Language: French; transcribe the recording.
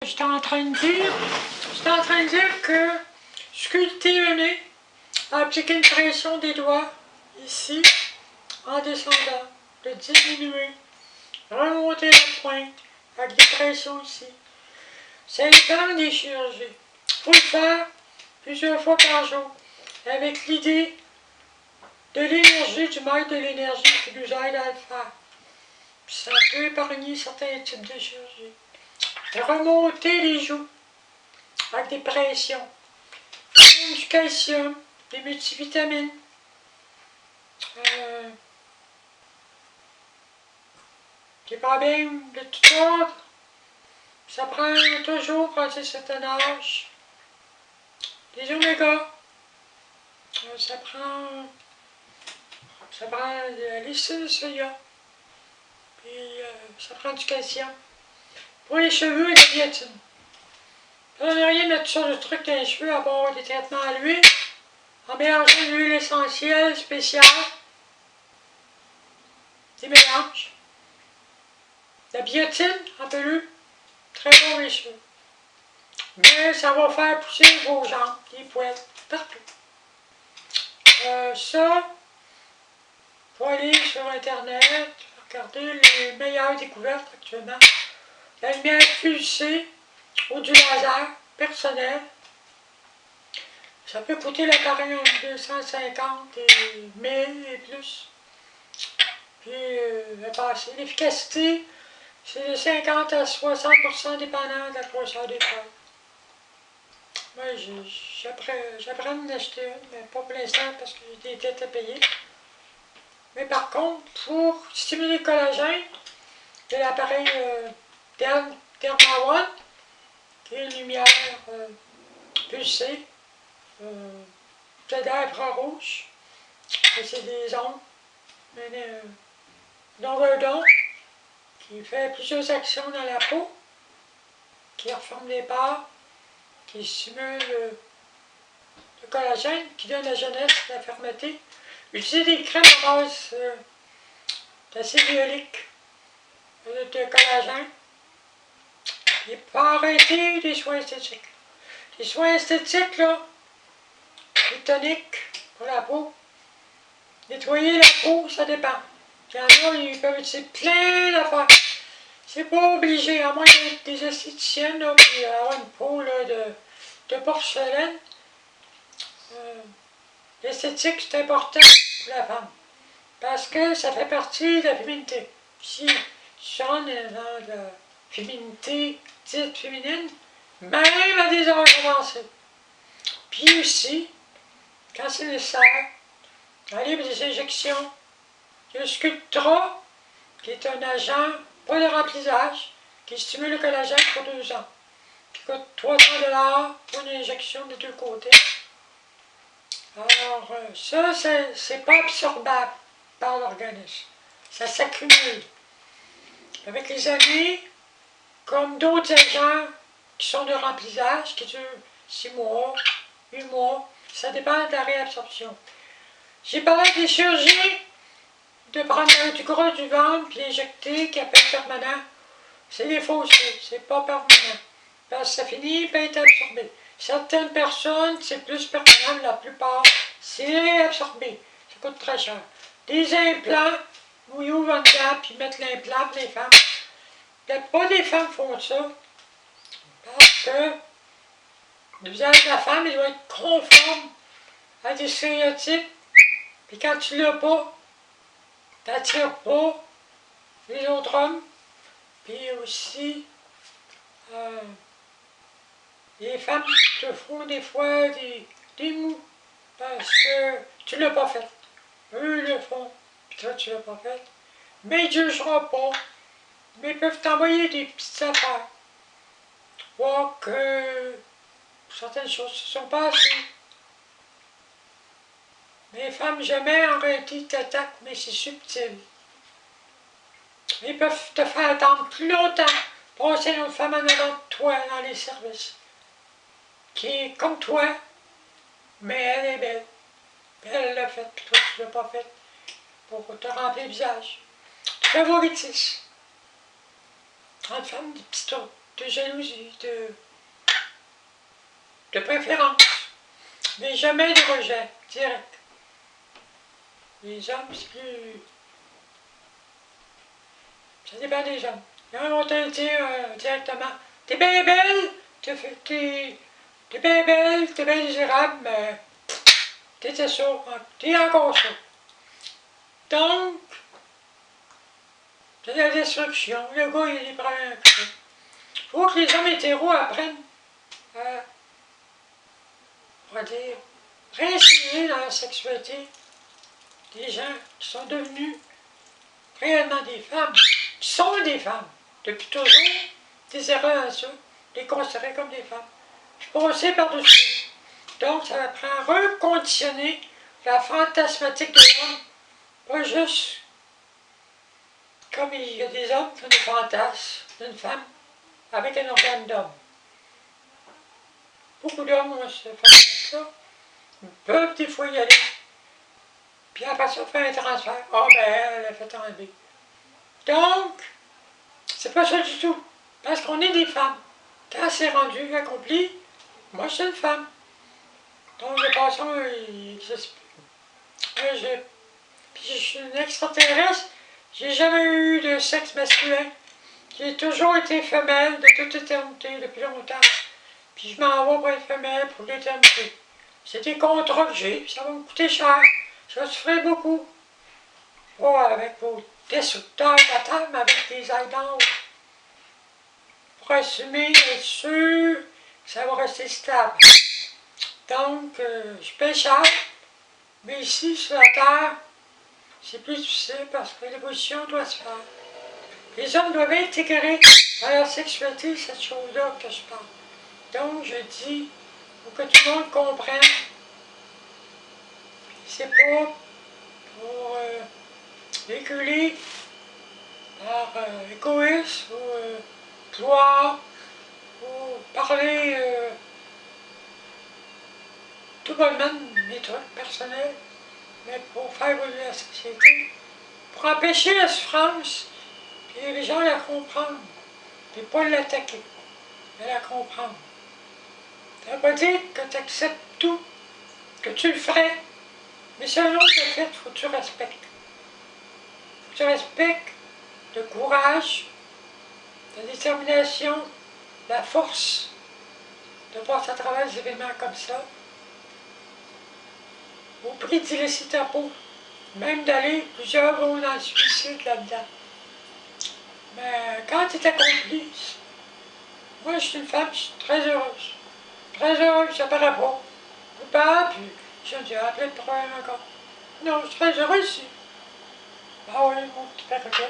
J'étais en train de dire que sculpter le nez, appliquer une pression des doigts ici, en descendant, de diminuer, remonter la pointe avec des pressions ici. Ça dépend des chirurgies. Il faut le faire plusieurs fois par jour, avec l'idée de l'énergie, du maître de l'énergie qui nous aide à le faire. Puis ça peut épargner certains types de chirurgie. Remonter les joues avec des pressions. Du calcium, des multivitamines. Des problèmes de tout ordre. Ça prend toujours, quand c'est certain âge, des oméga. Ça prend de l'essai de soya. Puis ça prend du calcium. Pour les cheveux, la biotine. Ça ne donne rien de mettre ça de trucs dans les cheveux à part des traitements à l'huile. En mélangeant de l'huile essentielle spéciale. Des mélanges. La biotine en pelule, très bon pour les cheveux. Mais ça va faire pousser vos jambes, les poils, partout. Ça, faut aller sur Internet, regarder les meilleures découvertes actuellement. La lumière pulsée ou du laser personnel. Ça peut coûter l'appareil entre 250 et 1000 et plus. Puis, l'efficacité, c'est de 50 à 60% dépendant de la grosseur des poils. Moi, j'apprends d'acheter une, mais pas pour l'instant parce que j'ai des dettes à payer. Mais par contre, pour stimuler le collagène, il y a l'appareil Derma One, qui est une lumière pulsée, infrarouge. C'est des ondes, longueur d'onde, qui fait plusieurs actions dans la peau, qui reforme les pores, qui stimule le collagène, qui donne la jeunesse, la fermeté. Utiliser des crèmes à base d'acide hyaluronique, de collagène. Et pas arrêter les soins esthétiques. Les soins esthétiques, là, les toniques pour la peau, nettoyer la peau, ça dépend. Il y en a, ils peuvent utiliser plein d'affaires. C'est pas obligé, à moins d'être des esthéticiennes, là, puis avoir une peau là, de porcelaine. L'esthétique, c'est important pour la femme. Parce que ça fait partie de la féminité. Si tu rentres dans la féminité dite féminine, même à des âges avancés. Puis aussi, quand c'est nécessaire, aller pour des injections. Il y a le Sculptra, qui est un agent, pas de remplissage, qui stimule le collagène pour 2 ans. Qui coûte 300$ pour une injection des deux côtés. Alors, ça, c'est pas absorbable par l'organisme. Ça s'accumule. Avec les années, comme d'autres agents qui sont de remplissage, qui durent 6 mois, 8 mois, ça dépend de la réabsorption. J'ai parlé des chirurgies, de prendre du gras du ventre, puis l'injecter, qui appelle permanent. C'est des faussetés, c'est pas permanent. Parce que ça finit par être absorbé. Certaines personnes, c'est plus permanent, la plupart, c'est absorbé. Ça coûte très cher. Des implants, où ils ouvrent dedans, puis mettent l'implant pour les femmes. La plupart des femmes font ça. Parce que le visage de la femme, il doit être conforme à des stéréotypes. Puis quand tu l'as pas, t'attires pas les autres hommes. Puis aussi, les femmes te font des fois des mous. Parce que tu l'as pas fait. Eux le font, puis toi tu l'as pas fait. Mais ils ne jugeront pas. Mais ils peuvent t'envoyer des petites affaires. Voir que certaines choses ne sont pas assez. Les femmes, jamais en réalité t'attaquent, mais c'est subtil. Ils peuvent te faire attendre plus longtemps, passer une autre femme en avant de toi dans les services, qui est comme toi, mais elle est belle. Elle l'a fait, puis toi tu ne l'as pas fait, pour te remplir le visage. Tu favoritisme. Entre femmes, des petits trucs. de jalousie, de préférence, mais jamais de rejet direct. Les hommes, c'est plus... Ça dépend des hommes. Il y en a qui vont te dire directement, t'es bien belle, t'es bien belle, t'es bien désirable, mais t'étais ça, t'es encore ça. Donc, c'est la destruction. Le gars, il est prêt à ça. Il faut que les hommes hétéros apprennent à, on va dire, réinsérer dans la sexualité des gens qui sont devenus réellement des femmes, qui sont des femmes, depuis toujours, des erreurs à ça, les considérer comme des femmes. Je passais par-dessus. Donc, ça apprend à reconditionner la fantasmatique de l'homme, pas juste comme il y a des hommes qui ont des fantasmes d'une femme avec un organe d'homme. Beaucoup d'hommes ont ce fantasme-là, ils peuvent des fois y aller, puis après ça, faire un transfert. Ah ben, elle a fait enlever. Donc, c'est pas ça du tout, parce qu'on est des femmes. Quand c'est rendu accompli, moi je suis une femme. Donc, de façon, il existe plus. Puis je suis une extraterrestre, j'ai jamais eu de sexe masculin. J'ai toujours été femelle de toute éternité, depuis longtemps. Puis je m'en vais pour être femelle pour l'éternité. C'est des contrats que j'ai, ça va me coûter cher. Je vais souffrir beaucoup. Pas avec vos destructeurs batailles, mais avec des aides pour assumer, être sûr que ça va rester stable. Donc, je paie cher, mais ici, sur la Terre, c'est plus difficile parce que l'évolution doit se faire. Les hommes doivent intégrer dans leur sexualité cette chose-là que je parle. Donc, je dis, pour que tout le monde comprenne, c'est pas pour véhiculer par égoïsme ou gloire, ou parler tout bonnement de mes trucs personnels, mais pour faire évoluer la société, pour empêcher la souffrance, puis les gens la comprendre, puis pas l'attaquer, mais la comprendre. Ça veut pas dire que tu acceptes tout, que tu le ferais, mais c'est un autre fait, il faut que tu respectes. Il faut que tu respectes le courage, la détermination, la force de passer à travers des événements comme ça, au prix d'y laisser ta peau, même d'aller plusieurs vont dans le suicide là-dedans. Mais quand tu es accompli, moi je suis une femme, je suis très heureuse. Très heureuse, ça paraît pas. Coupable, puis je me dis, plein de problèmes encore. Non, je suis très heureuse ici. Ah oui, mon petit perroquet.